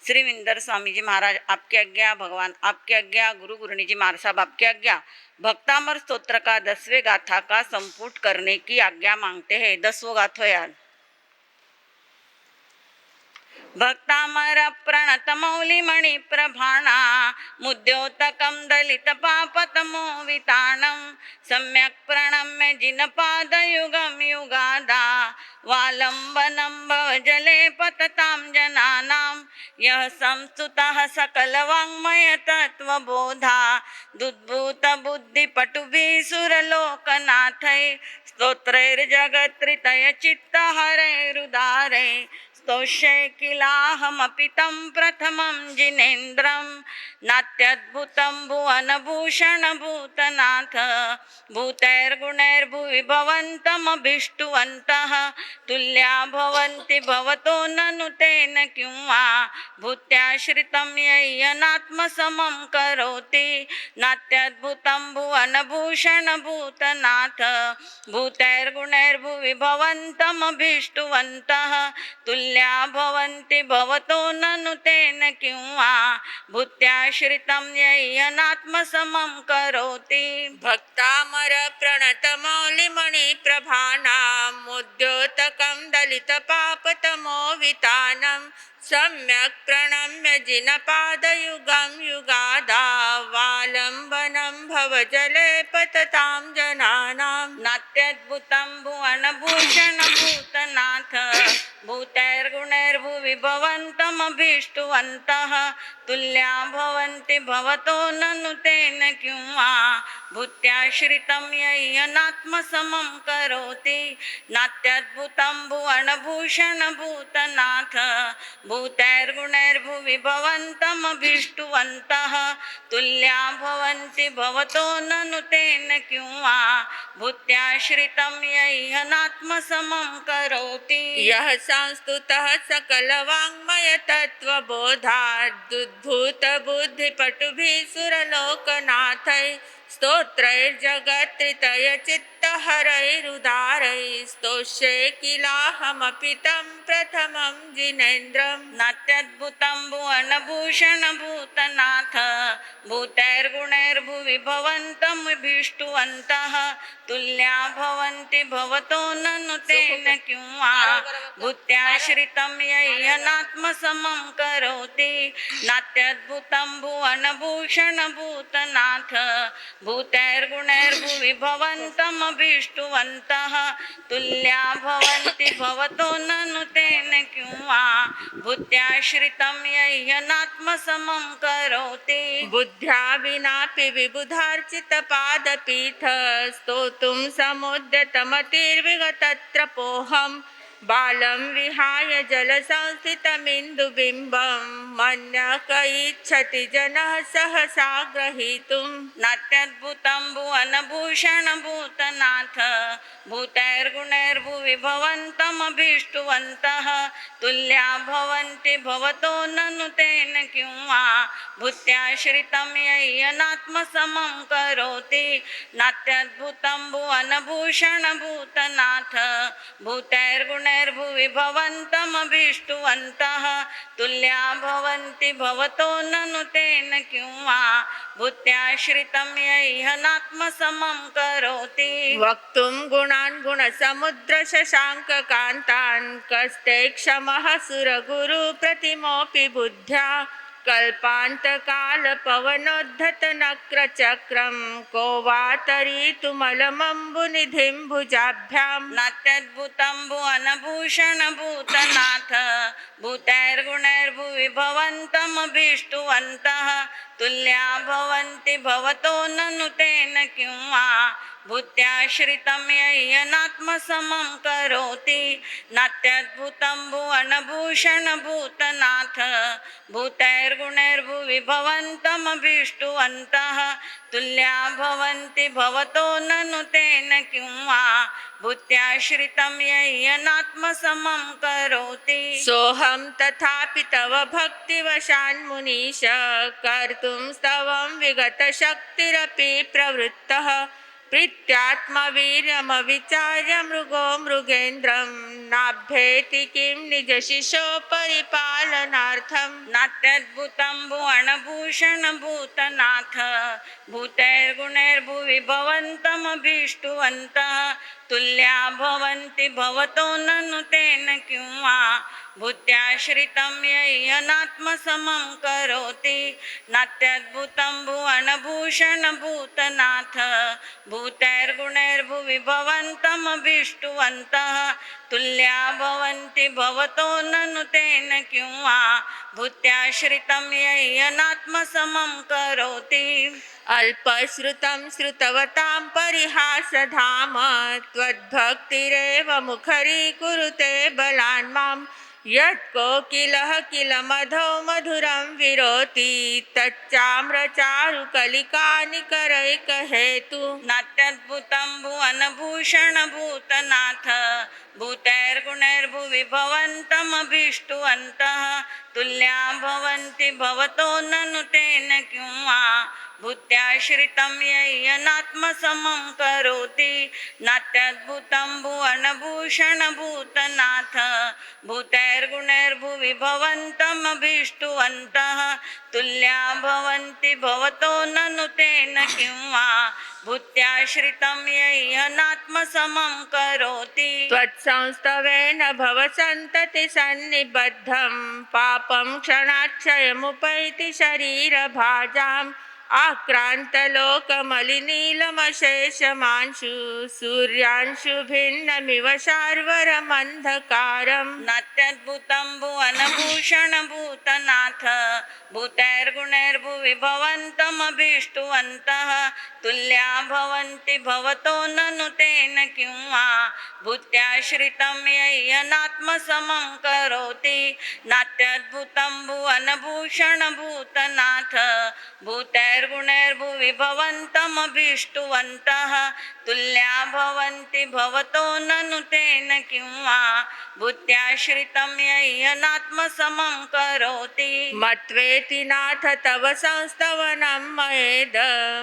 श्री विंदर स्वामी जी महाराज आपकी आज्ञा, भगवान आपकी आज्ञा, गुरु गुरुनी जी महाराज साहब आपकी आज्ञा। भक्तामर स्तोत्र का 10वें गाथा का संपुट करने की आज्ञा मांगते हैं। 10वां गाथो यार। भक्तामर प्रणत मौली मणि प्रभाणा मुद्योतकं दलित पापतमो विताणं सम्यक् प्रणम्य जिनपादयुगं युगादा वालम्बनं भवजले पततां जनानां यः संस्तुतः सकलवाङ्मय तत्त्वबोधा दुद्भूतबुद्धिपटुभिः सुरलोकनाथैः स्तोत्रैर्जगत्त्रितय चित्तहरैरुदारै स्तोष्ये किलाहमपि तं प्रथमं जिनेन्द्रं नात्यद्भुतं भुवनभूषणभूतनाथ भूतैर्गुणैर्भुवि भवन्तमभीष्टुवन्तः तुल्या भवन्ति भवतो ननु तेन किं वा भूत्याश्रितं यय्यनात्मसमं करोति नात्यद्भुतं भुवनभूषणभूतनाथ भूतैर्गुणैर्भुवि भवन्तमभीष्टुवन्तः तुल्या भवन्ति भवतो ननु तेन किं वा भूत्याश्रितं यय्यनात्मसमं करोति। भक्तामर प्रणत मौलिमणि प्रभानामुद्योतकं दलित पापतमो वितानं सम्यक् प्रणम्य जिनपादयुगं युगादावालम्बनं भवजले पततां जनानां नात्यद्भुतं भुवनभूषणभूतनाथ भूतैर्गुणैर्भुवि भवन्तमभीष्टुवन्तः तुल्या भवन्ति भवतो ननु तेन किं वा भूत्याश्रितं यय्यनात्मसमं करोति नात्यद्भुतं भुवनभूषणभूतनाथ भूतैर्गुणैर्भुवि भवन्तमभीष्टुवन्तः तुल्या भवन्ति भवतो ननु तेन किं वा भूत्याश्रितं यय्यनात्मसमं करोति। यः संस्तुतः सकलवाङ्मय तत्त्वबोधादुद्भूतबुद्धिपटुभिः सुरलोकनाथैः स्तोत्रैर्जगत्त्रितय चित्तहरैरुदारैः स्तोष्ये किलाहमपि तं प्रथमं जिनेन्द्रं नात्यद्भुतं भुवनभूषणभूतनाथ भूतैर्गुणैर्भुवि भवन्तमभीष्टुवन्तः तुल्या भवन्ति भवतो ननु तेन किं वा भूत्याश्रितं यय्यनात्मसमं करोति नात्यद्भुतं भुवनभूषणभूतनाथ भूतैर्गुणैर्भुवि भवन्तमभीष्टुवन्तः तुल्या भवन्ति भवतो ननु तेन किं वा भूत्याश्रितं यय्यनात्मसमं करोति। बुद्ध्या विनापि विबुधार्चितपादपीठ स्तोतुं समुद्यतमतिर्विगतत्रपोऽहं बालं विहाय जलसंस्थितमिन्दुबिम्बं मन्यः क इच्छति जनः सहसा ग्रहीतुं नात्यद्भुतं भुवनभूषणभूतनाथ भूतैर्गुणैर्भुवि भवन्तमभीष्टुवन्तः तुल्या भवन्ति भवतो ननु तेन किं वा भूत्याश्रितं यय्यनात्मसमं करोति नात्यद्भुतं भुवनभूषणभूतनाथ भूतैर्गुणैर्भुवि भवन्तमभीष्टुवन्तः तुल्या भवन्ति भवतो ननु तेन किं वा भूत्याश्रितं यय्यनात्मसमं करोति। वक्तुं गुणान् गुणसमुद्रशशाङ्ककान्तान् कस्ते क्षमः सुरगुरुप्रतिमोऽपि बुद्ध्या कल्पान्तकालपवनोद्धतनक्रचक्रं को वा तरीतुमलमम्बुनिधिं भुजाभ्यां नात्यद्भुतं भुवनभूषणभूतनाथ भूतैर्गुणैर्भुवि भवन्तमभीष्टुवन्तः तुल्या भवन्ति भवतो ननु तेन किं वा भूत्याश्रितं यय्यनात्मसमं करोति नात्यद्भुतं भुवनभूषणभूतनाथ भूतैर्गुणैर्भुवि भवन्तमभीष्टुवन्तः तुल्या भवन्ति भवतो ननु तेन किं वा भूत्याश्रितं यय्यनात्मसमं करोति। सोऽहं तथापि तव भक्तिवशान्मुनीश कर्तुं स्तवं विगतशक्तिरपि प्रवृत्तः प्रीत्यात्मवीर्यमविचार्य मृगो मृगेन्द्रं नाभ्येति किं निजशिशो परिपालनार्थम् नात्यद्भुतं भुवनभूषणभूतनाथ भूतैर्गुणैर्भुवि भवन्तमभीष्टुवन्तः तुल्या भवन्ति भवतो ननु तेन किं वा भूत्याश्रितं ययनात्मसमं करोति नात्यद्भुतं भुवनभूषणभूतनाथ भूतैर्गुणैर्भुवि भवन्तमभीष्टुवन्तः तुल्या भवन्ति भवतो ननु तेन किं वा भूत्याश्रितं ययनात्मसमं करोति अल्पश्रुतं श्रुतवतां परिहासधाम त्वद्भक्तिरेव मुखरीकुरुते बलान् मां यत्कोकिलः किल मधौ मधुरं विरोति तच्चाम्रचारुकलिकानिकरैकहेतु नात्यद्भुतं भुवनभूषणभूतनाथ भूतैर्गुणैर्भुवि भवन्तमभीष्टुवन्तः तुल्या भवन्ति भवतो ननु तेन किं वा भूत्याश्रितं ययनात्मसमं करोति नात्यद्भुतं भुवनभूषणभूतनाथ भूतैर्गुणैर्भुवि भवन्तमभीष्टुवन्तः तुल्या भवन्ति भवतो ननु तेन किं वा भूत्याश्रितं ययनात्मसमं करोति त्वत्संस्तवेन भवसन्तति सन्निबद्धं पापं क्षणाक्षयमुपैति शरीरभाजाम् आक्रान्तलोकमलिनीलमशेषमांशु सूर्यांशु भिन्नमिव शार्वरमन्धकारम् नात्यद्भुतं भुवनभूषणभूतनाथ भूतैर्गुणैर्भुवि भवन्तमभीष्टुवन्तः तुल्या भवन्ति भवतो ननु तेन किं वा भूत्याश्रितं ययनात्मसमं करोति नात्यद्भुतं भुवनभूषणभूतनाथ भूतैर्गुणैर्भुवि भवन्तमभीष्टुवन्तः तुल्या भवन्ति भवतो ननु तेन किं वा भूत्याश्रितं ययनात्मसमं करोति मत्वेति नाथ तव संस्तवनं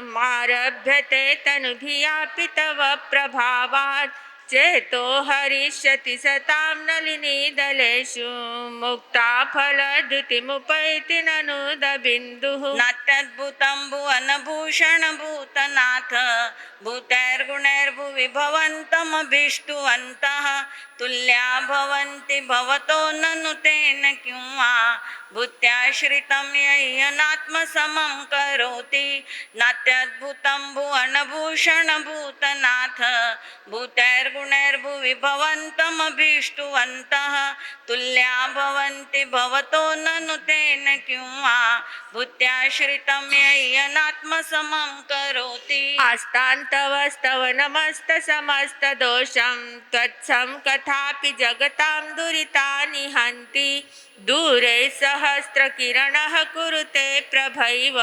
मयेदमारभ्यते तनुभियापि तव प्रभावात् चेतो हरिष्यति सतां नलिनीदलेषु मुक्ता फलद्युतिमुपैति ननुदबिन्दुः नात्यद्भुतं भुवनभूषणभूतनाथ भूतैर्गुणैर्भुवि भवन्तमभीष्टुवन्तः तुल्या भवन्ति भवतो ननु तेन किं वा भूत्याश्रितं ययनात्मसमं करोति नात्यद्भुतं भुवनभूषणभूतनाथ भूतैर्गुणैर्भुवि भवन्तमभीष्टुवन्तः तुल्या भवन्ति भवतो ननु तेन किं वा भूत्याश्रितं ययनात्मसमं करोति आस्तान्तवस्तव नमस्तसमस्तदोषं त्वत्सं कथापि जगतां दुरितानि हन्ति दूरे सहस्रकिरणः कुरुते प्रभैव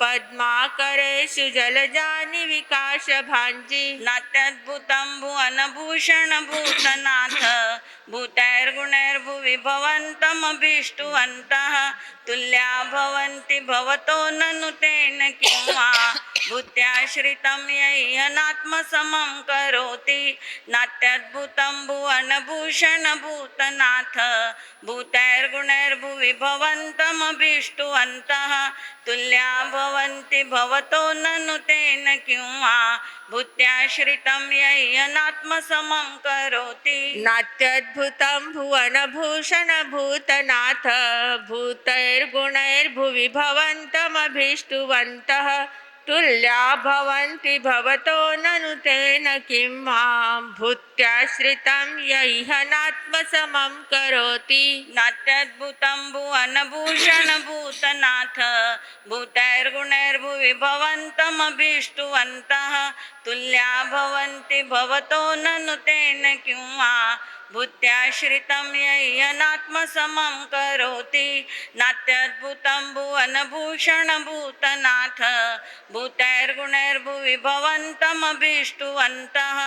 पद्माकरेषु जलजानि विकाशभाञ्जि नात्यद्भुतं भुवनभूषणभूतनाथ भूतैर्गुणैर्भुवि भवन्तमभीष्टुवन्तः तुल्या भवन्ति भवतो ननु तेन किं वा भूत्याश्रितं ययनात्मसमं करोति नात्यद्भुतं भुवनभूषणभूतनाथ भूतैर्गुणैर्भुवि भवन्तमभीष्टुवन्तः तुल्या भवन्ति भवतो ननु तेन किं वा भूत्याश्रितं ययनात्मसमं करोति नात्यद्भुतं भुवनभूषणभूतनाथ भूतैर्गुणैर्भुवि भवन्तमभीष्टुवन्तः तुल्या भवन्ति भवतो ननु तेन किं मां भूत्याश्रितं यैहनात्मसमं करोति नात्यद्भुतं भुवनभूषणभूतनाथ भूतैर्गुणैर्भुवि भवन्तमभीष्टुवन्तः तुल्या भवन्ति भवतो ननु तेन किं वा भूत्याश्रितं यय्यनात्मसमं करोति नात्यद्भुतं भुवनभूषणभूतनाथ भूतैर्गुणैर्भुवि भवन्तमभीष्टुवन्तः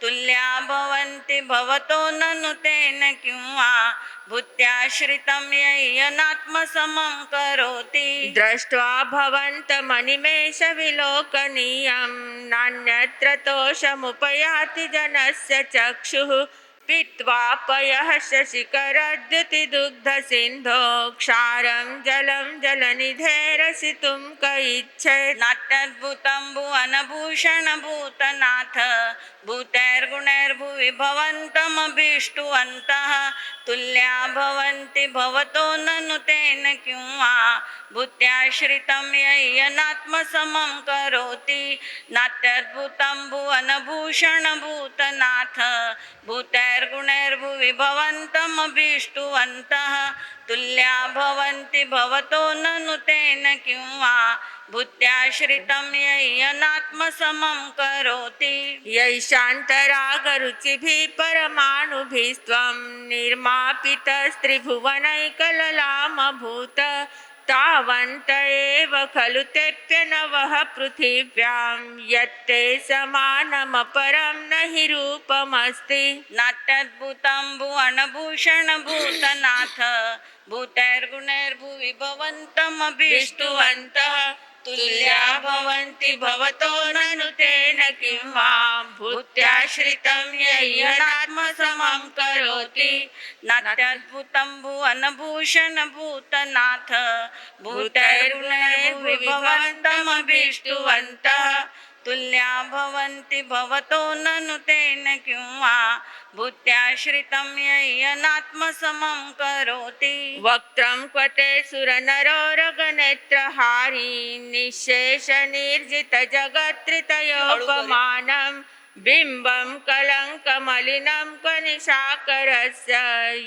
तुल्या भवन्ति भवतो ननु तेन किं वा भूत्याश्रितं यय्यनात्मसमं करोति दृष्ट्वा भवन्तमनिमेष विलोकनीयं नान्यत्र तोषमुपयाति जनस्य चक्षुः पीत्वा पयः शशिकरद्युतिदुग्धसिन्धो क्षारं जलं जलनिधेरसितुं क इच्छेत् नाट्यद्भुतं भुवनभूषणभूतनाथ भूतैर्गुणैर्भुवि भवन्तमभीष्टुवन्तः तुल्या भवन्ति भवतो ननु तेन किं वा भूत्याश्रितं यय्यनात्मसमं करोति नात्यद्भुतं भुवनभूषणभूतनाथ भूतैर्गुणैर्भुवि भवन्तमभीष्टुवन्तः तुल्या भवन्ति भवतो ननु तेन किं वा भूत्याश्रितं यय्यनात्मसमं करोति यै शान्तरागरुचिभिः परमाणुभिस्त्वं निर्मापितस्त्रिभुवनैकललामभूत तावन्त एव खलु तेऽप्यनवः पृथिव्यां यत्ते समानमपरं न हि रूपमस्ति नाट्यद्भुतं भुवनभूषणभूतनाथ भूतैर्गुणैर्भुवि भवन्तमभीष्टुवन्तः तुल्या भवन्ति भवतो ननु तेन किं वा भूत्याश्रितं यय्यनात्मसमं करोति नाट्यद्भुतं भुवनभूषणभूतनाथ भूतैर्गुणैर्भुवि भवन्तमभीष्टुवन्तः तुल्या भवन्ति भवतो ननु तेन किं वा भूत्याश्रितं यय्यनात्मसमं करोति वक्त्रं क्वते सुरनरोरगनेत्रहारी निःशेषनिर्जितजगत्त्रितयोपमानं बिम्बं कलङ्कमलिनं क्वनिशाकरस्य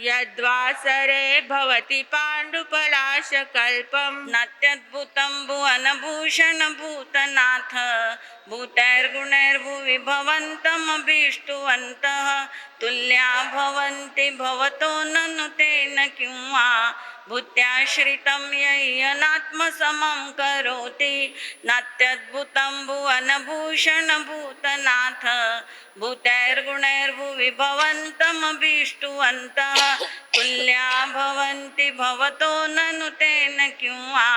यद्वासरे भवति पाण्डुपलाशकल्पम् नाट्यद्भुतं भुवनभूषणभूतनाथ भूतैर्गुणैर्भुवि भवन्तमभीष्टुवन्तः तुल्या भवन्ति भवतो ननु तेन किं वा भूत्याश्रितं यय्यनात्मसमं करोति नात्यद्भुतं भुवनभूषणभूतनाथ भूतैर्गुणैर्भुवि भवन्तमभीष्टुवन्तः तुल्या भवन्ति भवतो ननु तेन किं वा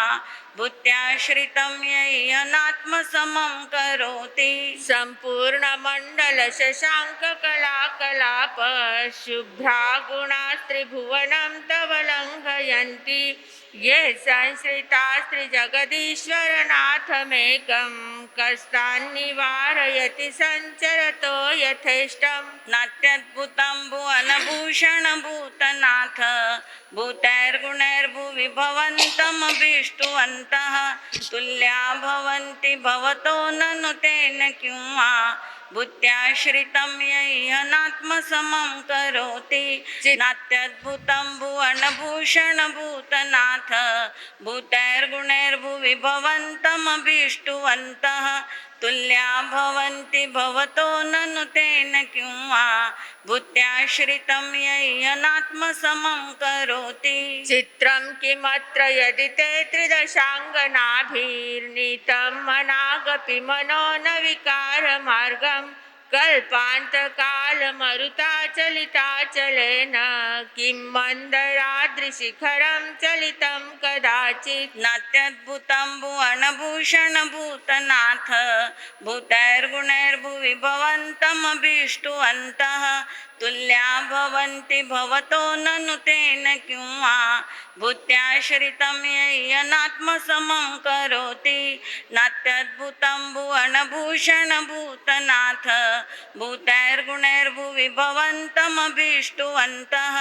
भूत्याश्रितं यय्यनात्मसमं करोति सम्पूर्णमण्डलशशाङ्ककलाकलाप शुभ्रा गुणास्त्रिभुवनं तव लङ्घयन्ति ये संश्रितास्त्रिजगदीश्वरनाथमेकं कष्टान्निवारयति सञ्चरतो यथेष्टम् नाट्यद्भुतं भुवनभूषणभूतनाथ भूतैर्गुणैर्भुवि भवन्तमभीष्टुवन्तः तुल्या भवन्ति भवतो ननु तेन किं वा भूत्याश्रितं यय्यनात्मसमं करोति नात्यद्भुतं भुवनभूषणभूतनाथ भूतैर्गुणैर्भुवि भवन्तमभीष्टुवन्तः तुल्या भवन्ति भवतो ननु तेन किं वा भूत्याश्रितं यय्यनात्मसमं करोति चित्रं किमत्र यदि ते त्रिदशाङ्गनाभिर्नीतं मनागपि मनो न विकारमार्गं कल्पान्तकालमरुताचलिताचलेन किं मन्दराद्रिशिखरं चलितं कदाचित् नाट्यद्भुतं भुवनभूषणभूतनाथ भूतैर्गुणैर्भुवि भवन्तमभीष्टुवन्तः तुल्या भवन्ति भवतो ननु तेन किं वा भूत्याश्रितं यय्यनात्मसमं करोति नात्यद्भुतं भुवनभूषणभूतनाथ भूतैर्गुणैर्भुवि भवन्तमभीष्टुवन्तः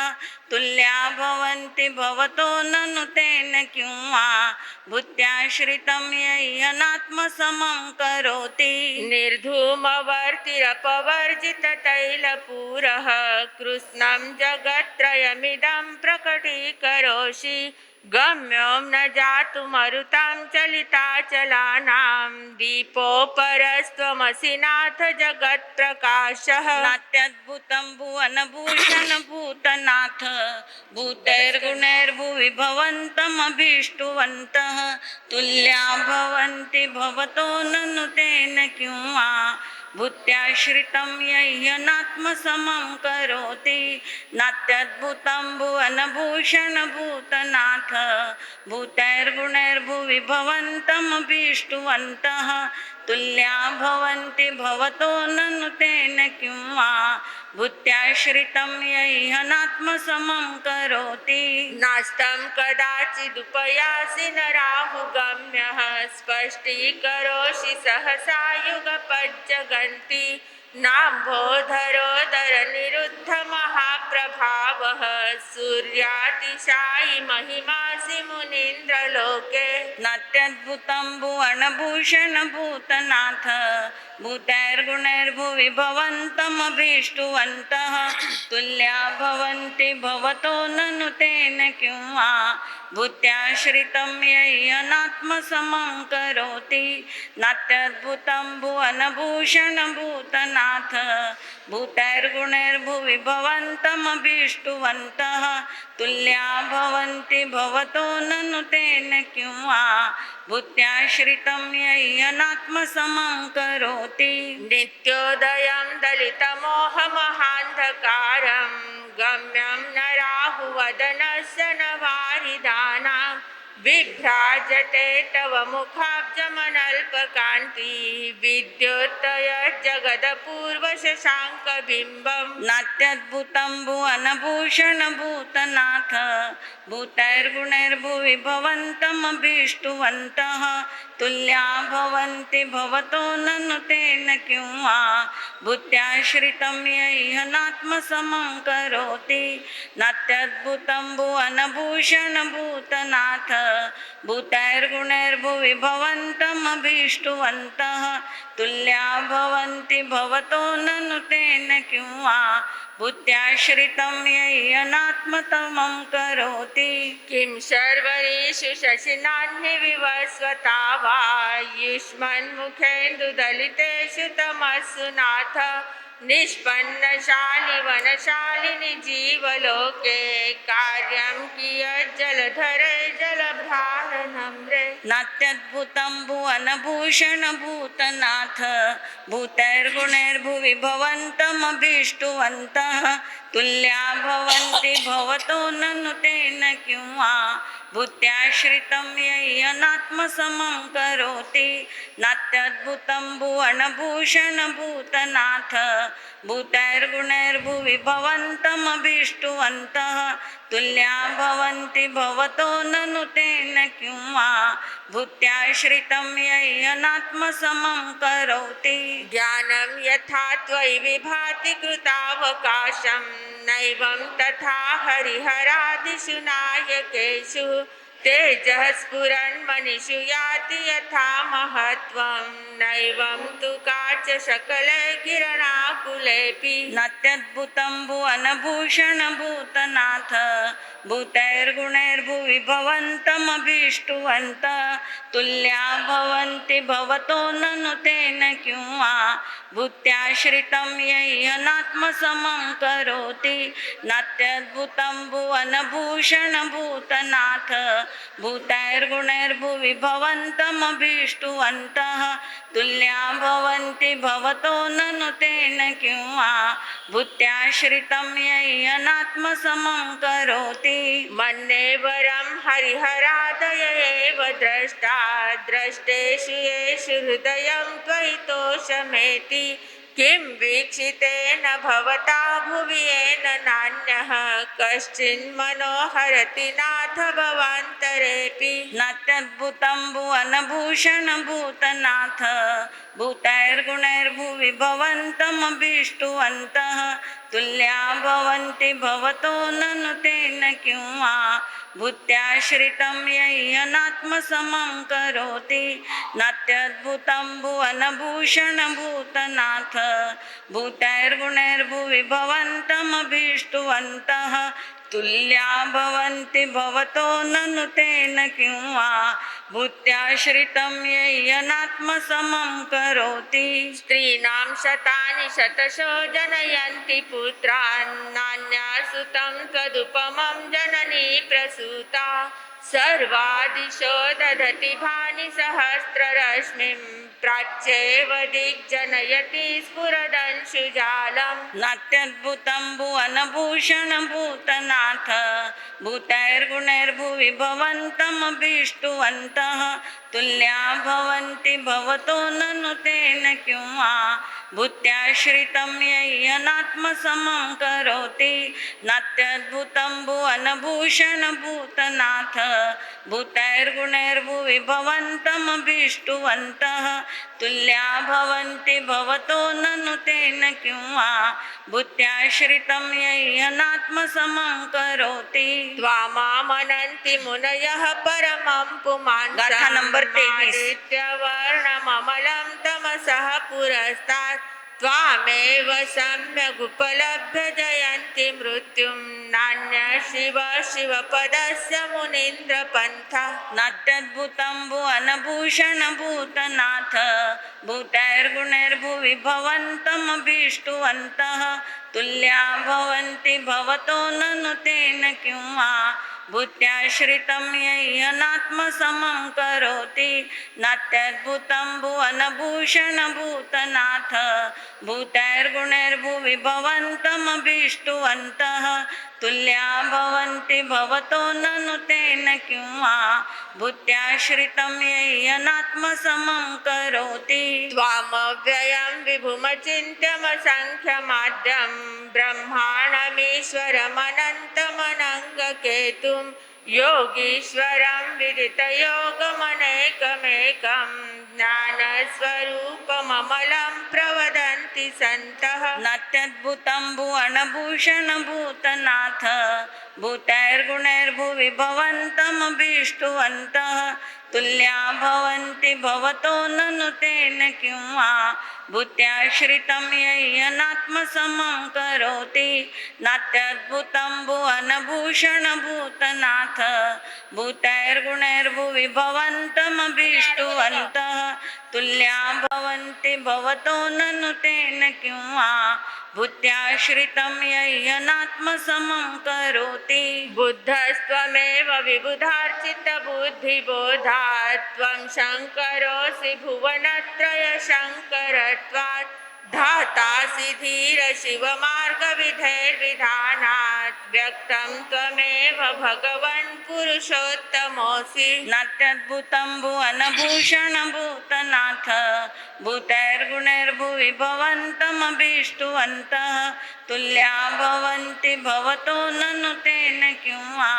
तुल्या भवन्ति भवतो ननु तेन किं वा भूत्याश्रितं यय्यनात्मसमं करोति निर्धूमवर्तिरपवर्जिततैलपूरः कृष्णं जगत्त्रयमिदं प्रकटीकरोषि गम्यं न जातुमरुतां चलिताचलानां दीपोपरस्त्वमसि नाथ जगत्प्रकाशः नात्याद्भुतं भुवनभूषणभूतनाथ भूतैर्गुणैर्भुवि भवन्तमभीष्टुवन्तः तुल्या भवन्ति भवतो ननु तेन किं वा भूत्याश्रितं यह्यनात्मसमं करोति नात्याद्भुतं भुवनभूषणभूतनाथ भूतैर्गुणैर्भुवि भवन्तमभीष्टुवन्तः तुल्या भवन्ति भवतो ननु तेन किं वा भूत्याश्रितं यह्यनात्मसमं करोति नास्तं कदाचिदुपयासि न राहुगम्यः स्पष्टीकरोषि सहसा युगपज्जगन्ति नाम्भोधरोदरनिरुद्धमहाप्रभावः सूर्यातिशायि महिमासि मुनीन्द्रलोके नात्याद्भुतं भुवनभूषणभूतनाथ भूतैर्गुणैर्भुवि भवन्तमभीष्टुवन्तः तुल्या भवन्ति भवतो ननु तेन किं वा भूत्याश्रितं यह्यनात्मसमं करोति नात्याद्भुतं भुवनभूषणभूतनाथ भूतैर्गुणैर्भुवि भवन्तमभीष्टुवन्तः तुल्या भवन्ति भवतो ननु तेन किं वा भूत्याश्रितं यह्यनात्मसमं करोति नित्योदयं दलितमोहमहान्धकारं गम्यं न राहुवदनस्य न वारिदानां विभ्राजते तव मुखाब्जमनल्पकान्ति विद्योत्तयज्जगदपूर्वशशाङ्कबिम्बम् नात्याद्भुतं भुवनभूषणभूतनाथ भूतैर्गुणैर्भुवि भवन्तमभीष्टुवन्तः तुल्या भवन्ति भवतो ननु तेन किं वा भूत्याश्रितं यह्यनात्मसमं करोति नात्याद्भुतं भुवनभूषणभूतनाथ भूतैर्गुणैर्भुवि भवन्तमभीष्टुवन्तः तुल्या भवन्ति भवतो ननु तेन किं वा भूत्याश्रितं यह्यनात्मतमं करोति किं शर्वरीषु शशिनाह्निविवस्वता वा युष्मन्मुखेन्दुदलितेषु तमस्सु नाथ निष्पन्नशालि वनशालिनि जीवलोके कार्यं कियज्जलधरे जलभारनम्रे नात्याद्भुतं भुवनभूषणभूतनाथ भूतैर्गुणैर्भुवि भवन्तमभीष्टुवन्तः तुल्या भवन्ति भवतो ननु तेन किं वा भूत्याश्रितं यह्यनात्मसमं करोति नात्याद्भुतं भुवनभूषणभूतनाथ भूतैर्गुणैर्भुवि भवन्तमभीष्टुवन्तः तुल्या भवन्ति भवतो ननु तेन किं वा भूत्याश्रितं यह्यनात्मसमं करोति ज्ञानं यथा त्वयि विभाति कृतावकाशं नैवं तथा हरिहरादिषु नायकेषु तेजः स्फुरन्मनिषु याति यथा महत्त्वं नैवं तु काच सकले किरणाकुलेऽपि नात्याद्भुतं भुवनभूषणभूतनाथ भूतैर्गुणैर्भुवि भवन्तमभीष्टुवन्तः तुल्या भवन्ति भवतो ननु तेन किं वा भूत्याश्रितं यह्यनात्मसमं करोति नात्याद्भुतं भुवनभूषणभूतनाथ भूतैर्गुणैर्भुवि भवन्तमभीष्टुवन्तः तुल्या भवन्ति भवतो ननु तेन किं वा भूत्याश्रितं यह्यनात्मसमं करोति मन्ये वरं हरिहरादय एव द्रष्टा द्रष्टेषु येषु हृदयं त्वयि तोषमेति किं वीक्षितेन भवता भुवि येन नान्यः कश्चिन्मनोहरति नाथ भवान्तरेऽपि नात्याद्भुतं भुवनभूषणभूतनाथ भूतैर्गुणैर्भुवि भवन्तमभीष्टुवन्तः तुल्या भवन्ति भवतो ननु तेन किं वा भूत्याश्रितं यह्यनात्मसमं करोति नात्याद्भुतं भुवनभूषणभूतनाथ भूतैर्गुणैर्भुवि भवन्तमभीष्टुवन्तः तुल्या भवन्ति भवतो ननु तेन किंवा भूत्याश्रितं येयनात्मसमं करोति स्त्रीणां शतानि शतशो जनयन्ति पुत्रान् नान्या सुतं तदुपमं जननी प्रसूता सर्वादिशो दधति भानि सहस्ररश्मिं प्राच्येव दिग्जनयति स्फुरदंशुजालम् नात्यद्भुतं भुवनभूषणभूतनाथ भूतैर्गुणैर्भुवि भवन्तमभीष्टुवन्तः तुल्या भवन्ति भवतो ननु तेन किंवा भूत्याश्रितं येयनात्मसमं करोति नात्यद्भुतं भुवनभूषणभूतनाथ भूतैर्गुणैर्भुवि भवन्तमभीष्टुवन्तः तुल्या भवन्ति भवतो ननु तेन किंवा भूत्याश्रितं येयनात्मसमं करोति त्वामामनन्ति मुनयः परमं पुमान् गाथा नंबर 23 वर्णममलं तमसः पुरस्तात् त्वामेव सम्यगुपलभ्य जयन्ति मृत्युं नान्यः शिव शिवपदस्य मुनीन्द्रपन्था नात्यद्भुतं भुवनभूषणभूतनाथ भूतैर्गुणैर्भुवि भवन्तमभीष्टुवन्तः तुल्या भवन्ति भवतो ननु तेन किंवा भूत्याश्रितं येयनात्मसमं करोति नात्यद्भुतं भुवनभूषणभूतनाथ भूतैर्गुणैर्भुवि भवन्तमभीष्टुवन्तः तुल्या भवन्ति भवतो ननु तेन किंवा भूत्याश्रितं येयनात्मसमं करोति त्वामव्ययं विभुमचिन्त्यमसङ्ख्यमाद्यं ब्रह्माणमीश्वरमनन्तमनङ्गकेतुं योगीश्वरं विदितयोगमनेकमेकं ज्ञानस्वरूपममलं प्रवदन्ति सन्तः नात्यद्भुतं भुवनभूषणभूतनाथ भूतैर्गुणैर्भुवि भवन्तमभीष्टुवन्तः तुल्या भवन्ति भवतो ननु तेन किंवा भूत्याश्रितं येयनात्मसमं करोति नात्यद्भुतं भुवनभूषणभूतनाथ भूतैर्गुणैर्भुवि भवन्तमभीष्टुवन्तः तुल्या भवन्ति भवतो ननु तेन किंवा भूत्याश्रितं येयनात्मसमं करोति बुद्धस्त्वमेव विबुधार्चितबुद्धिबोधात् त्वं शङ्करोऽसि भुवनत्रयशङ्करत्वात् धातासि धीरशिवमार्गविधैर्विधानात् व्यक्तं त्वमेव भगवन् पुरुषोत्तमोऽसि नात्यद्भुतं भुवनभूषणभूतनाथ भूतैर्गुणैर्भुवि भवन्तमभीष्टुवन्तः तुल्या भवन्ति भवतो ननु तेन किंवा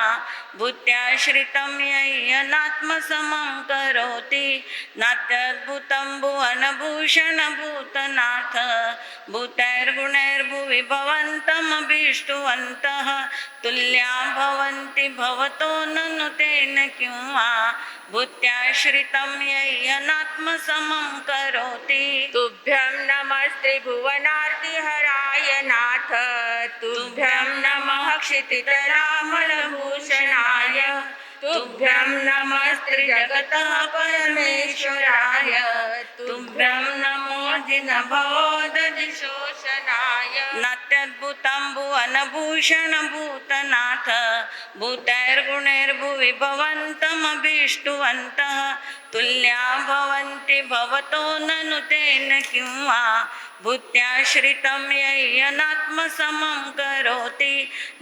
भूत्याश्रितं येयनात्मसमं करोति नात्यद्भुतं भुवनभूषणभूतनाथ भूतैर्गुणैर्भुवि भवन्तमभीष्टुवन्तः तुल्या भवन्ति भवतो ननु तेन किंवा भूत्याश्रितं येयनात्मसमं करोति तुभ्यं नमस्त्रिभुवनार्तिहराय नाथ तुभ्यं नमः क्षितितलामलभूषणाय तुभ्यं नमस्त्रिजगतः परमेश्वराय तुभ्यं नमो जिनभवोदधिशोषणाय नात्यद्भुतं भुवनभूषणभूतनाथ भूतैर्गुणैर्भुवि भवन्तमभीष्टुवन्तः तुल्या भवन्ति भवतो ननु तेन किंवा भूत्याश्रितं येयनात्मसमं करोति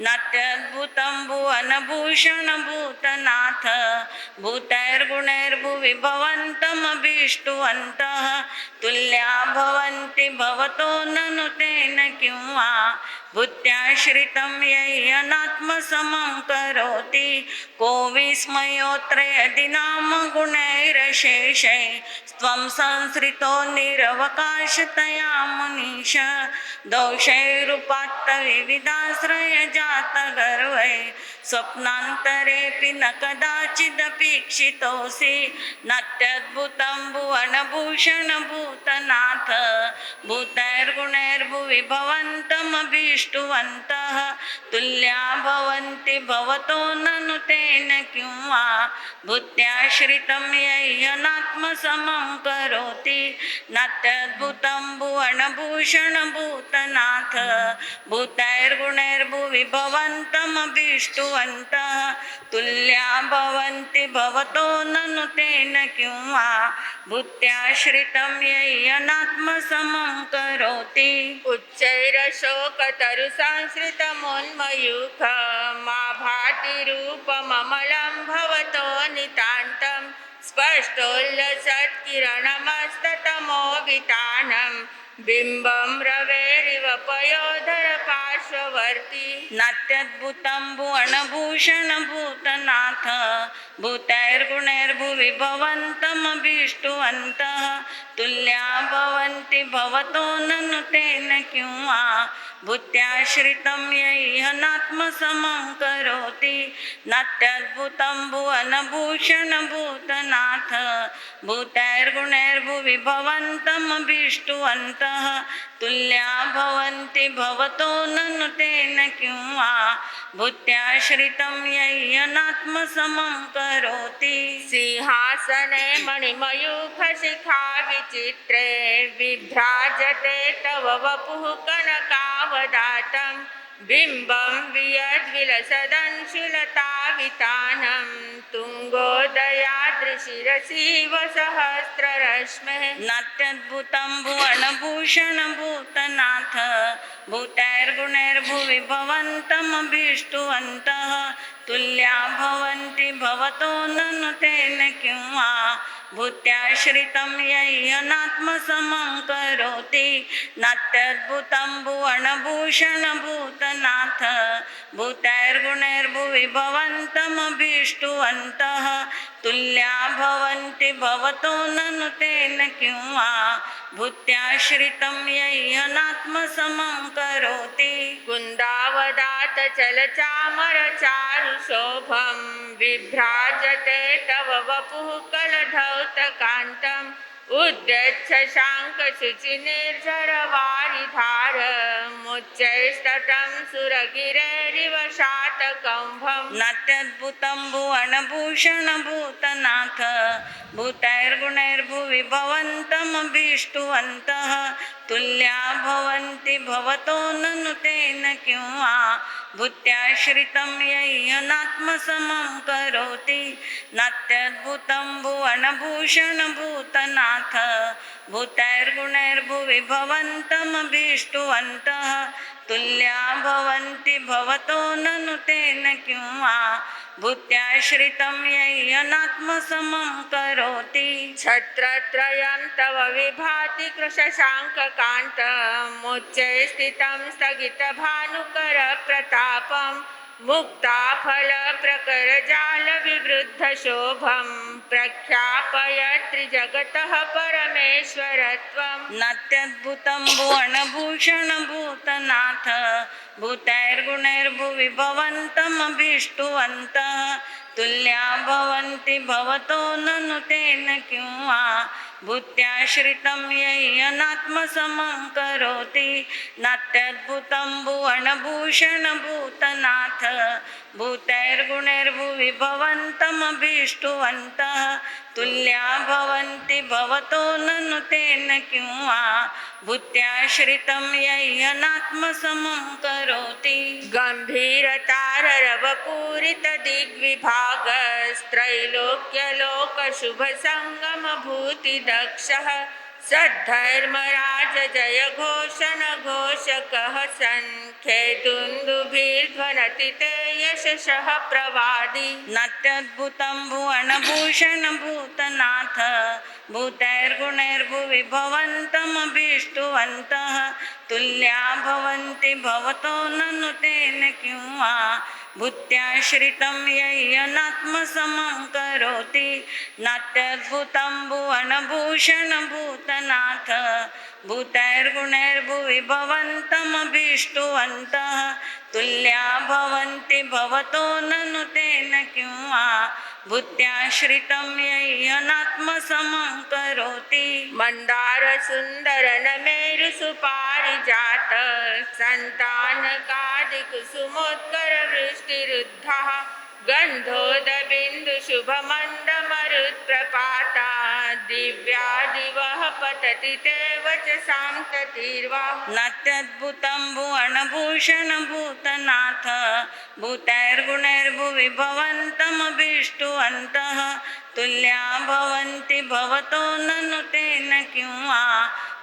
नात्यद्भुतं भुवनभूषणभूतनाथ भूतैर्गुणैर्भुवि भवन्तमभीष्टुवन्तः तुल्या भवन्ति भवतो ननु तेन किंवा भूत्याश्रितं येयनात्मसमं करोति को विस्मयोऽत्र यदि नाम गुणैरशेषै त्वं संसृतो निरवकाशतया मुनीश दोषैरुपात्तविविधाश्रयजातगर्वै स्वप्नान्तरेऽपि न कदाचिदपीक्षितोऽसि नात्यद्भुतं भुवनभूषणभूतनाथ भूतैर्गुणैर्भुवि भवन्तमभीष्टुवन्तः तुल्या भवन्ति भवतो ननु तेन किं वा भूत्याश्रितं यह्यनात्मसमं करोति नात्यद्भुतं भुवनभूषणभूतनाथ भूतैर्गुणैर्भुवि भवन्तमभीष्टुवन्तः तुल्या भवन्ति भवतो ननु तेन किं वा भूत्याश्रितं यह्यनात्मसमं करोति उच्चैरशोकतरुसंसृतमोन्मयूख मा भाति रूपममलं भवतो नितान्तं स्पष्टोल्लसत्किरणमस्ततमोवितानं बिम्बं रवेरिव पयोधर पार्श्ववर्ती नात्यद्भुतं भुवनभूषणभूतनाथ भूतैर्गुणैर्भुवि भवन्तमभीष्टुवन्तः तुल्या भवन्ति भवतो ननु तेन किं वा भूत्याश्रितं यह्यनात्मसमं करोति नात्यद्भुतं भुवनभूषणभूतनाथ भूतैर्गुणैर्भुवि भवन्तमभीष्टुवन्तः तुल्या भवन्ति भवतो ननु तेन किं वा भूत्याश्रितं यह्यनात्मसमं करोति सिंहासने मणिमयूखशिखा विचित्रे विभ्राजते तव वपुः कनकावदातं बिम्बं वियद्विलसदंशुलतावितानं तुङ्गोदयादृशिरसीव सहस्ररश्मेः नात्यद्भुतं भुवनभूषणभूतनाथ भूतैर्गुणैर्भुवि भवन्तमभीष्टुवन्तः तुल्या भवन्ति भवतो ननु तेन किं वा भूत्याश्रितं यह्यनात्मसमं करोति नात्यद्भुतं भुवनभूषणभूतनाथ भूतैर्गुणैर्भुवि भवन्तमभीष्टुवन्तः तुल्या भवन्ति भवतो ननु तेन किं वा भूत्याश्रितं यह्यनात्मसमं करोति कुन्दावदात चलचामरचारुशोभं विभ्राजते तव वपुः कलधौतकान्तम् उद्यच्छ शाङ्कशुचिनिर्झरवारिधारमुच्चैस्तटं सुरगिरेरिव शातकम्भं नात्यद्भुतं भुवनभूषणभूतनाथ भूतैर्गुणैर्भुवि भवन्तमभीष्टुवन्तः तुल्या भवन्ति भवतो ननु तेन किं वा भूत्याश्रितं यह्यनात्मसमं करोति नात्यद्भुतं भुवनभूषणभूतनाथ भूतैर्गुणैर्भुवि भवन्तमभीष्टुवन्तः तुल्या भवन्ति भवतो ननु तेन किं वा भूत्याश्रितं यह्यनात्मसमं करोति छत्रत्रयं तव विभाति कृशशाङ्ककान्तमुच्चै स्थितं स्थगितभानुकरप्रतापं मुक्ताफलप्रकरजालविवृद्धशोभं प्रख्यापय त्रिजगतः परमेश्वरत्वं नात्यद्भुतं भुवनभूषणभूतनाथ भूतैर्गुणैर्भुवि भवन्तमभीष्टुवन्तः तुल्या भवन्ति भवतो ननु तेन किं वा भूत्याश्रितं यह्यनात्मसमं करोति नात्यद्भुतं भुवनभूषणभूतनाथ भूतैर्गुणैर्भुवि भवन्तमभीष्टुवन्तः तुल्या भवन्ति भवतो ननु तेन किं वा भूत्याश्रितं यह्यनात्मसमं करोति गम्भीरतारवपूरितदिग्विभागस्त्रैलोक्यलोकशुभसङ्गमभूतिदक्षः सद्धर्मराज जय घोषण घोषकः सन् खेतुन्दुभिर्ध्वनति ते यशसः प्रवादी नात्यद्भुतं भुवनभूषणभूतनाथ भूतैर्गुणैर्भुवि भवन्तमभीष्टुवन्तः तुल्या भवन्ति भवतो ननु तेन किं वा भूत्याश्रितं यह्यनात्मसमं करोति नात्यद्भुतं भुवनभूषणभूतनाथ भूतैर्गुणैर्भुवि भवन्तमभीष्टुवन्तः तुल्या भवन्ति भवतो ननु तेन किं वा भूत्याश्रितं यैयनात्मसमं करोति मंदार सुंदर नमेरु सुपारिजात संतानकादि कुसुमोत्कर वृष्टिरुद्धः गंधोदबिंदु शुभमंदमरुत्प्रपाता दिव्या दिवः पतति ते वचसां ततिर्वा नात्यद्भुतं भुवनभूषणभूतनाथ भूतैर्गुणैर्भुवि भवन्तमभीष्टुवन्तः तुल्या भवन्ति भवतो ननु तेन किं वा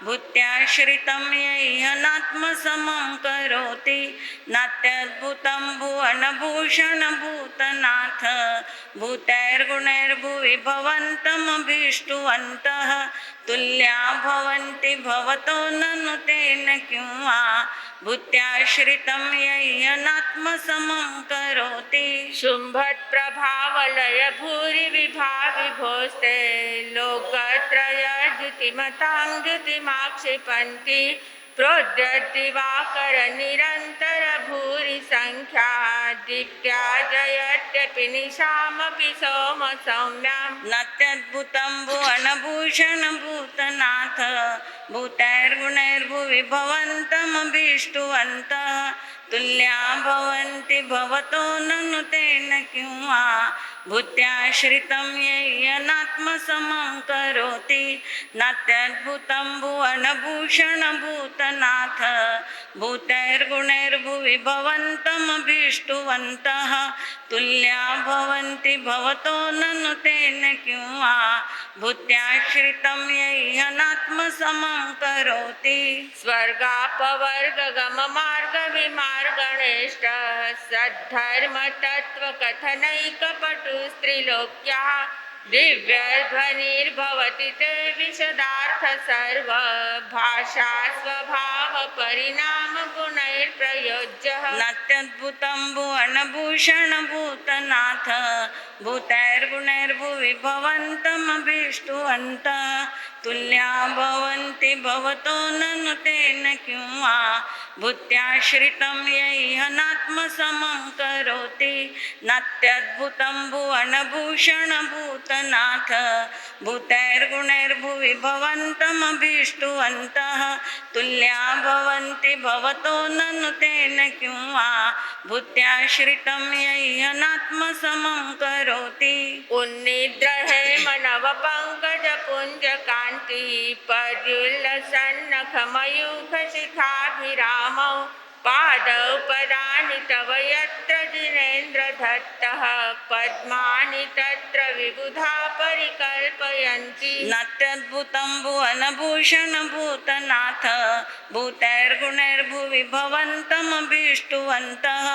भूत्याश्रितं यैयनात्मसमं करोति नात्यद्भुतं भुवनभूषणभूतनाथ भूतैर्गुणैर्भुवि भवन्तमभीष्टुवन्तः तुल्या भवन्ति भवतो ननु तेन किं वा भूत्याश्रितं यैयनात्मसमं करोति शुंभत्प्रभावलय भूरि विभाविभोस्ते लोकत्रय द्युतिमतां द्युतिमाक्षिपन्ति प्रोद्यद्दिवाकर निरन्तर भूरि संख्या दीप्त्या जयत्यपि निशामपि सोम सौम्याम् नात्यद्भुतं भुवनभूषणभूतनाथ भूतैर्गुणैर्भुवि भवन्तमभीष्टुवन्तः तुल्या भवन्ति भवतो ननु तेन किं वा भूत्याश्रितं यैयनात्मसमं करोति नात्यद्भुतं भुवनभूषणभूतनाथ भूतैर्गुणैर्भुवि भवन्तमभीष्टुवन्तः तुल्या भवन्ति भवतो ननु तेन किं वा भूत्याश्रितं यैयनात्मसमं करोति स्वर्गापवर्गगम मार्ग विमार्गणेष्ट सद्धर्म तत्व कथनैकपटु स्त्रिलोक्याः दिव्यध्वनिर्भवति ते विशदार्थ सर्व भाषा स्वभाव परिणाम गुणैर्प्रयोज्यः नात्यद्भुतं भुवनभूषणभूतनाथ भूतैर्गुणैर्भुवि भवन्तमभीष्टुवन्तः तुल्या भवन्ति भवतो ननु तेन किं वा भूत्याश्रितं यैयनात्मसमं करोति नात्यद्भुतं भुवनभूषणभूतनाथ भूतैर्गुणैर्भुवि भवन्तमभीष्टुवन्तः तुल्या भवन्ति भवतो ननु तेन किं वा भूत्याश्रितं यैयनात्मसमं करोति उन्निद्रहे मनव पंकज पुंज कांति पर्युल्लसन्नखमयूख शिखाभिरामौ पादौ पदानि तव यत्र जिनेन्द्र दत्तः पद्मानि तत्र विबुधा परिकल्पयन्ति नात्यद्भुतं भुवनभूषणभूतनाथ भूतैर्गुणैर्भुवि भवन्तमभीष्टुवन्तः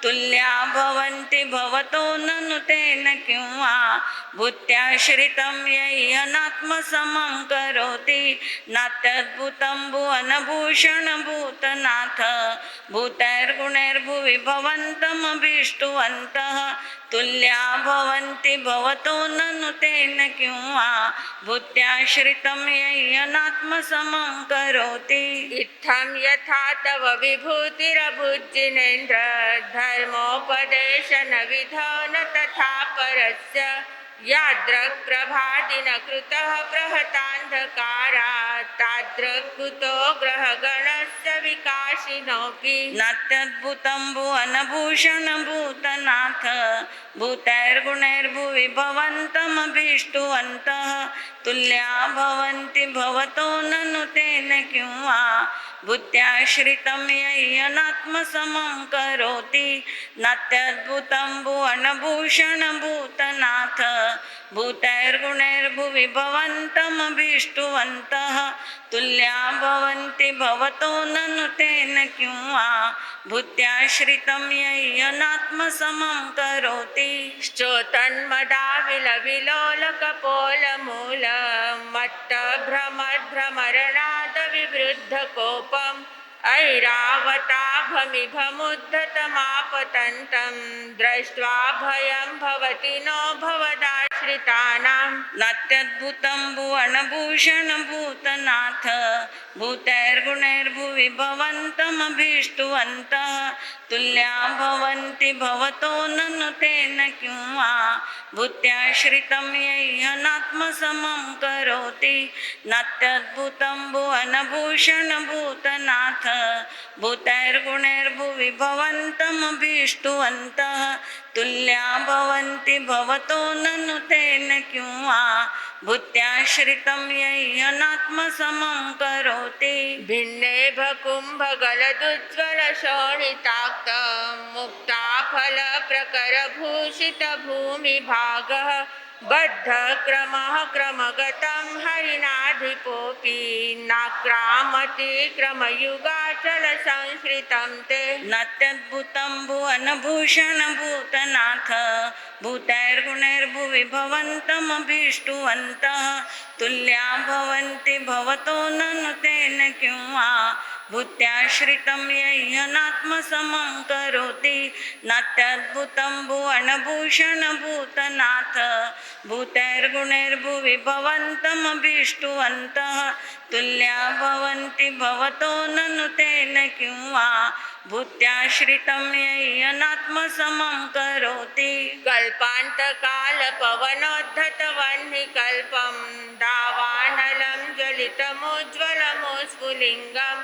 तुल्या भवन्ति भवतो ननु तेन किं वा भूत्याश्रितं यैयनात्मसमं करोति नात्यद्भुतं भुवनभूषणभूतनाथ भूतैर्गुणैर्भुवि भवन्तमभीष्टुवन्तः तुल्या भवन्ति भवतो ननु तेन किं वा भूत्याश्रितं यैयनात्मसमं करोति इत्थं यथा तव विभूतिरभुज्जिनेन्द्र धर्मोपदेशन विधो न तथा परस्य यादृक्प्रभादिन कृतः प्रहतान्धकारात् तादृक्कुतो ग्रहगणस्य विकाशिनोऽपि नात्यद्भुतं भुवनभूषणभूतनाथ भूतैर्गुणैर्भुवि भवन्तमभीष्टुवन्तः तुल्या भवन्ति भवतो ननु तेन किं वा भूत्याश्रितं यैयनात्मसमं करोति नात्यद्भुतं भुवनभूषणभूतनाथ भूतैर्गुणैर्भुवि भवन्तमभीष्टुवन्तः तुल्या भवन्ति भवतो ननु तेन किं वा भूत्याश्रितं यैयनात्मसमं करोति श्चोतन्मदाविलविलोलकपोलमूल मत्तभ्रमद्भ्रमरणाद विवृद्धकोपम् ऐरावताभमिभमुद्धतमापतन्तं दृष्ट्वा भयं भवति नो भवदाशु भूताश्रितानां नात्यद्भुतं भुवनभूषणभूतनाथ भूतैर्गुणैर्भुवि भवन्तमभीष्टुवन्तः तुल्या भवन्ति भवतो ननु तेन किं वा भूत्याश्रितं यह्यनात्मसमं करोति नात्यद्भुतं भुवनभूषणभूतनाथ भूतैर्गुणैर्भुवि भवन्तमभीष्टुवन्तः तुल्या भवन्ति भवतो ननु तेन किं वा भूत्याश्रितं यह्यनात्मसमं करोति भिन्ने भकुम्भगलदुज्ज्वलशोणिताक्त मुक्ताफलप्रकरभूषितभूमिभागः बद्धक्रमः क्रमगतं हरिणाधिपोऽपि नाक्रामति क्रमयुगाचलसंश्रितं ते नात्यद्भुतं भुवनभूषणभूतनाथ भूतैर्गुणैर्भुवि भवन्तमभीष्टुवन्तः तुल्या भवन्ति भवतो ननु तेन किं वा भूत्याश्रितं यह्यनात्मसमं करोति नात्यद्भुतं भुवनभूषणभूतनाथ भूतैर्गुणैर्भुवि भवन्तमभीष्टुवन्तः तुल्या भवन्ति भवतो ननु तेन किं वा भूत्याश्रितं यह्यनात्मसमं करोति कल्पान्तकालपवनोद्धतवह्निकल्पं दावानलं ज्वलितमुज्ज्वलमुस्फुलिङ्गं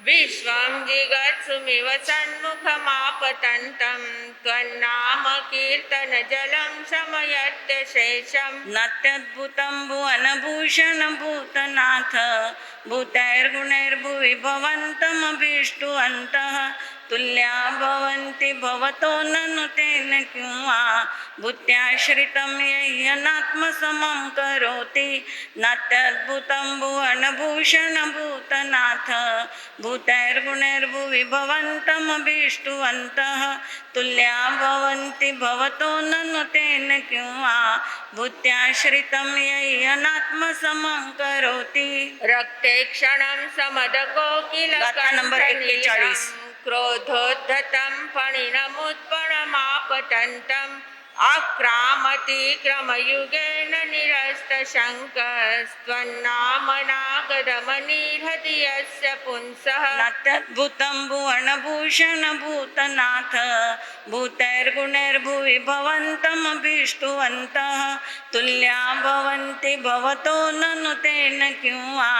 विश्वं जिगत्सुमिव सन्मुखमापतन्तं त्वन्नामकीर्तनजलं शमयत्यशेषम् नात्यद्भुतं भुवनभूषणभूतनाथ भूतैर्गुणैर्भुवि भवन्तमभीष्टुवन्तः तुल्या भवन्ति भवतो ननु तेन किं वा भूत्याश्रितं यह्यनात्मसमं करोति नात्यद्भुतं भुवनभूषणभूतनाथ भूतैर्गुणैर्भुवि भवन्तमभीष्टुवन्तः तुल्या भवन्ति भवतो ननु तेन किं वा भूत्याश्रितं यह्यनात्मसमं करोति रक्ते क्षणं गाथा नंबर 41 क्रोधोद्धतं फणिनमुत्पणमापतन्तम् आक्रामति क्रमयुगेन निरस्तशङ्कस्त्वन्नामनागदमनिर्हति यस्य पुंसः नात्यद्भुतं भुवनभूषणभूतनाथ भूतैर्गुणैर्भुवि भवन्तमभीष्टुवन्तः तुल्या भवन्ति भवतो ननु तेन किं वा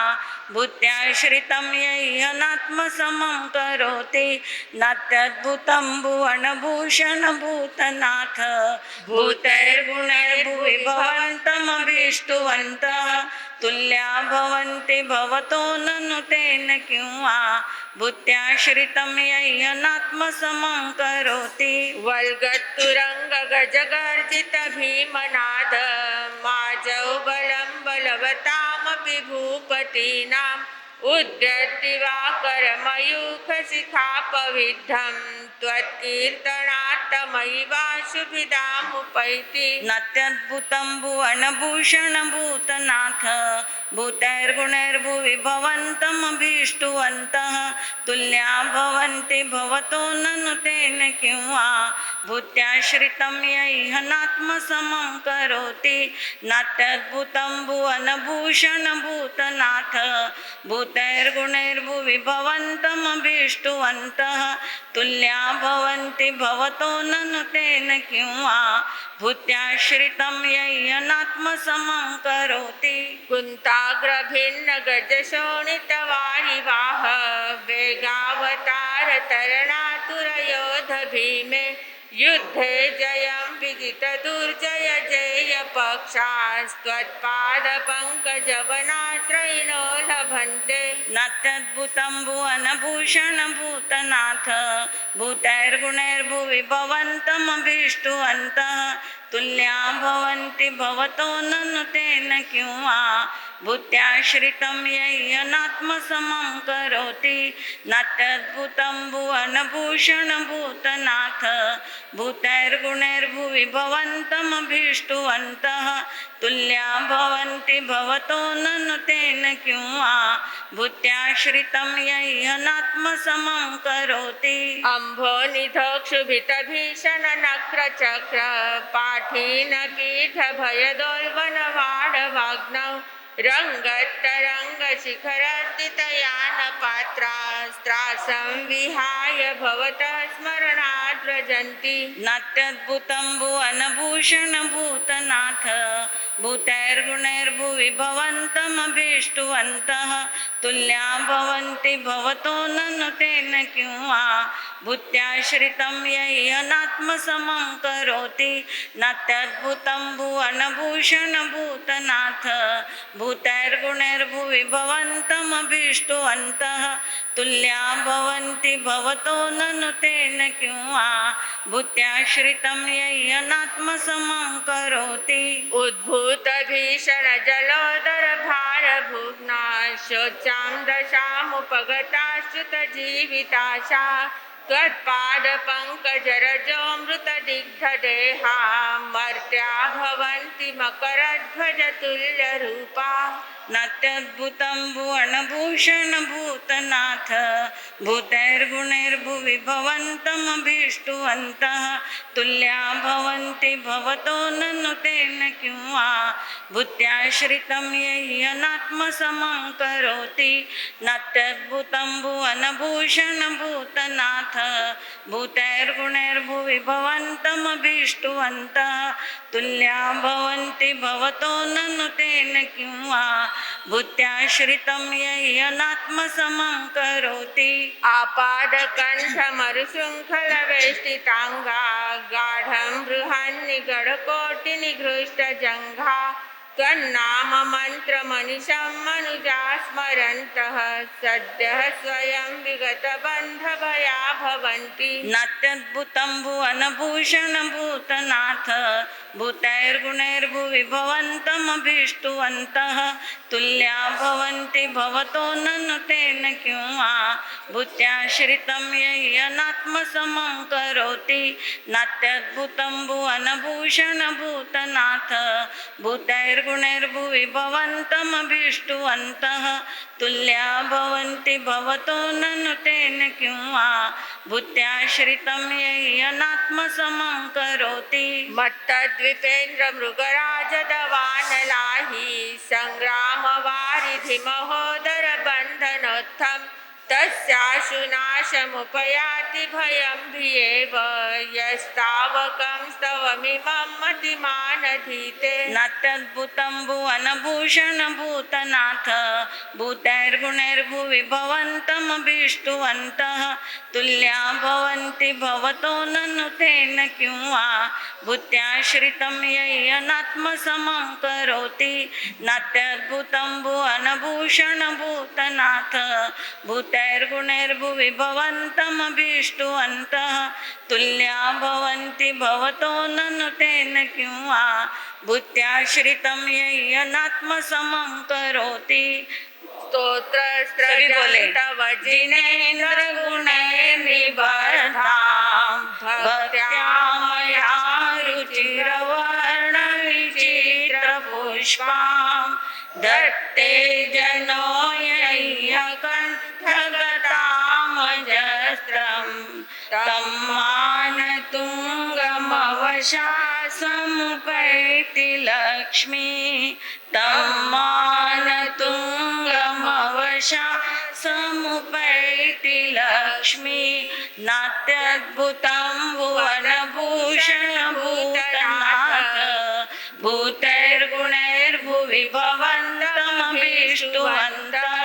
भूत्याश्रितं यह्यनात्मसमं करोति नात्यद्भुतं भुवनभूषणभूतनाथ भूतैर्गुणैर्भुवि भवन्तमभीष्टुवन्तः तुल्या भवन्ति भवतो ननु तेन किं वा भूत्याश्रितं यह्यनात्मसमं करोति वल्गत्तुरङ्गगजगर्जित भीमनाद माजौ बलं बलवतामपि भूपतीनाम् उद्यद्दिवाकरमयूखशिखापविद्धं त्वत्कीर्तनात्तमयिवाशुभिदामुपैति नात्यद्भुतं भुवनभूषणभूतनाथ भूतैर्गुणैर्भुवि भवन्तमभीष्टुवन्तः तुल्या भवन्ति भवतो ननु तेन किं वा भूत्याश्रितं यह्यनात्मसमं करोति नात्यद्भुतं भुवनभूषणभूतनाथ भूतैर्गुणैर्भुवि भवन्तमभीष्टुवन्तः तुल्या भवन्ति भवतो ननु तेन किं वा भूत्याश्रितं यह्यनात्मसमं करोति कुन्ताग्रभिन्नगजशोणितवारिवाह वेगावतारतरणातुरयोध भीमे युद्धे जयं विजितदुर्जय जेयपक्षास्त्वत्पादपङ्कजवनाश्रयिणो लभन्ते नात्यद्भुतं भुवनभूषणभूतनाथ भूतैर्गुणैर्भुवि भवन्तमभीष्टुवन्तः तुल्या भवन्ति भवतो ननु तेन किं वा भूत्याश्रितं यय्यनात्मसमं करोति नात्यद्भुतं भुवनभूषणभूतनाथ भूतैर्गुणैर्भुवि भवन्तमभीष्टुवन्तः तुल्या भवन्ति भवतो ननु तेन किं वा भूत्याश्रितं यय्यनात्मसमं करोति अम्भोनिधक्षुभितभीषण नक्रचक्र पाठीन पीठ भयदोल्बणवाडवाग्नौ रङ्गतरङ्गशिखरस्थितयानपात्रास्त्रासं विहाय भवतः स्मरणाद् व्रजन्ति नात्यद्भुतं भुवनभूषणभूतनाथ भूतैर्गुणैर्भुवि भवन्तमभीष्टुवन्तः तुल्या भवन्ति भवतो ननु तेन किं वा भूत्याश्रितं यय्यनात्मसमं करोति नात्यद्भुतं भुवनभूषणभूतनाथ भूतैर्गुणैर्भुवि भवन्तमभीष्टुवन्तः तुल्या भवन्ति भवतो ननु तेन किं वा भूत्याश्रितं यय्यनात्मसमं करोति उद्भूतभीषण जलोदर भारभुग्ना शोचां दशामुपगताश्च्युतजीविताशा त्वत्पादपङ्कजरजोऽमृतदिग्धदेहा मर्त्या भवन्ति मकरध्वजतुल्यरूपा नात्यद्भुतं भुवनभूषणभूतनाथ भूतैर्गुणैर्भुवि भवन्तमभीष्टुवन्तः तुल्या भवन्ति भवतो ननु तेन किं वा भूत्याश्रितं यय्यनात्मसमं करोति नात्यद्भुतं भुवनभूषणभूतनाथ भूतैर्गुणैर्भुवि भवन्तमभीष्टुवन्तः तुल्या भवन्ति भवतो ननु तेन किं वा भूत्याश्रितं यय्यनात्मसमं करोति आपादकण्ठमरुशृङ्खलवेष्टिताङ्गा गाढं बृहन्निगडकोटिनिघृष्टजङ्घा त्वन्नाममन्त्रमनिशं मनुजा स्मरन्तः सद्यः स्वयं विगतबन्धभया भवन्ति नात्यद्भुतं भुवनभूषणभूतनाथ भूतैर्गुणैर्भुवि भवन्तमभीष्टुवन्तः तुल्या भवन्ति भवतो ननु तेन किं वा भूत्याश्रितं यय्यनात्मसमं करोति नात्यद्भुतं भुवनभूषणभूतनाथ भूतैर्गुणैर्भुवि भवन्तमभीष्टुवन्तः तुल्या भवन्ति भवतो ननु तेन किं वा भूत्याश्रितं यय्यनात्मसमं करोति मत्तद्विपेन्द्र मृगराजदवानलाहि सङ्ग्रामवारिधिमहोदर बन्धनोत्थं तस्याशुनाशमुपयाति भयं भियेव यस्तावकं स्तवमिमं मतिमानधीते नात्यद्भुतं भुवनभूषणभूतनाथ भूतैर्गुणैर्भुवि भवन्तमभीष्टुवन्तः तुल्या भवन्ति भवतो ननु तेन किं वा भूत्याश्रितं यय्यनात्मसमं करोति नात्यद्भुतं भुवनभूषणभूतनाथ भूतैर्गुणैर्भुवि भवन्तमभीष्टुवन्तः तुल्या भवन्ति भवतो ननु तेन किं वा भूत्याश्रितं यय्यनात्मसमं करोति स्तोत्रस्त्रजन्तवजिनेन्द्रगुणैर्निबद्धां भक्त्या मया रुचिरवर्णविचित्रपुष्पां दत्ते जनो यय्यकण्ठगतामजस्रं तं मानतुङ्गमवशा समुपैति लक्ष्मी तं मानतुङ्गमवशा समुपैति लक्ष्मी नात्यद्भुतं भुवनभूषणभूतनाथ भूतैर्गुणैर्भुवि भवन्तमभीष्टुवन्तः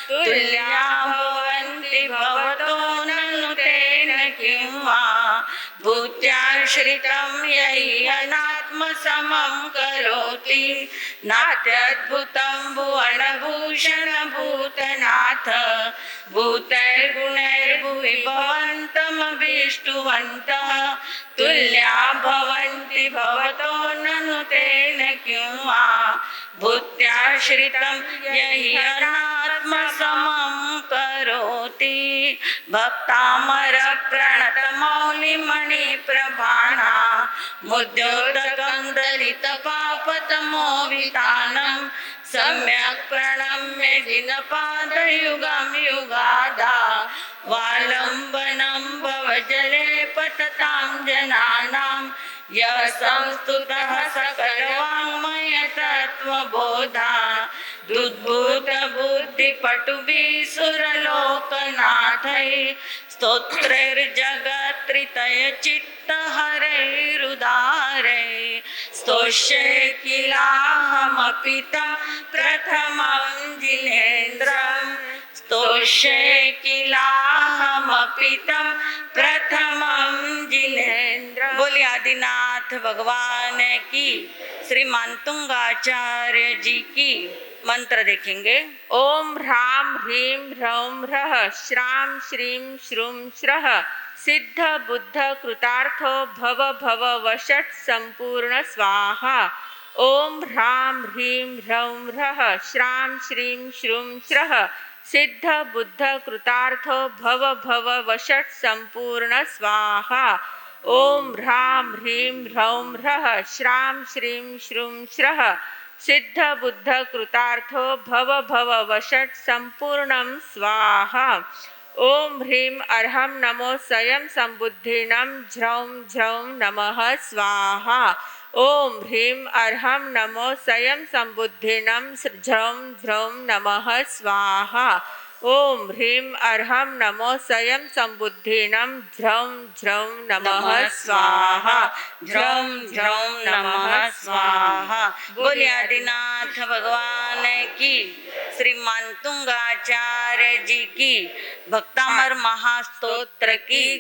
तुल्या भवन्ति भवतो ननु तेन किं वा भूत्याश्रितं यय्यनात्मसमं करोति नात्यद्भुतं भुवनभूषणभूतनाथ भूतैर्गुणैर्भुवि भवन्तमभीष्टुवन्तः तुल्या भवन्ति भवतो ननु तेन किं वा भूत्याश्रितं यहि अनात्म समं करोति भक्तामरप्रणतमौलिमणिप्रभाणा मुद्योतकं दलितपापतमोवितानं सम्यक् प्रणम्य दिनपादयुगं युगादा वालम्बनं भवजले पततां जनानां यः संस्तुतः सकलवाङ्मयतत्त्वबोधा दुद्भूतबुद्धिपटुभिः सुरलोकनाथैः स्तोत्रैर्जगत्रितयचित्तहरैरुदारैः स्तोष्ये किलाहमपि तं प्रथमं जिनेन्द्रम् स्तोष्ये किलाहमपि तं प्रथमं जिनेन्द्रम्। बोलिए आदिनाथ भगवान की। श्री मानतुंगाचार्य जी की मंत्र देखेंगे। ओम ह्रां ह्रीं ह्रौं ह्रः श्रां श्रीं श्रूं श्रः सिद्ध बुद्ध कृतार्थो भव भव वषट् संपूर्ण स्वाहा। ओम ह्रां ह्रीं ह्रौं ह्रः श्रां श्रीं श्रूं श्रः सिद्ध बुद्ध कृतार्थो भव भव वषट् संपूर्ण स्वाहा। ओम ह्रां ह्रीं ह्रौं ह्रः श्रां श्रीं श्रूं श्रः सिद्ध बुद्ध कृतार्थो भव भव वषट् संपूर्णं स्वाहा। ओम ह्रीं अर्हं नमो स्वयं संबुद्धिनं झ्रौं झ्रौं नमः स्वाहा। ओम ह्रीं अर्हं नमो स्वयं संबुद्धिनं झ्रौं झ्रौं नमः स्वाहा। ओम ह्रीं अर्हं नमो स्वयं संबुद्धिनं झ्रौं झ्रौं नमः स्वाहा। झ्रौं झ्रौं नमः स्वाहा। बोलिए आदिनाथ भगवान की। श्री मानतुंगाचार्य जी की भक्तामर महास्तोत्र की।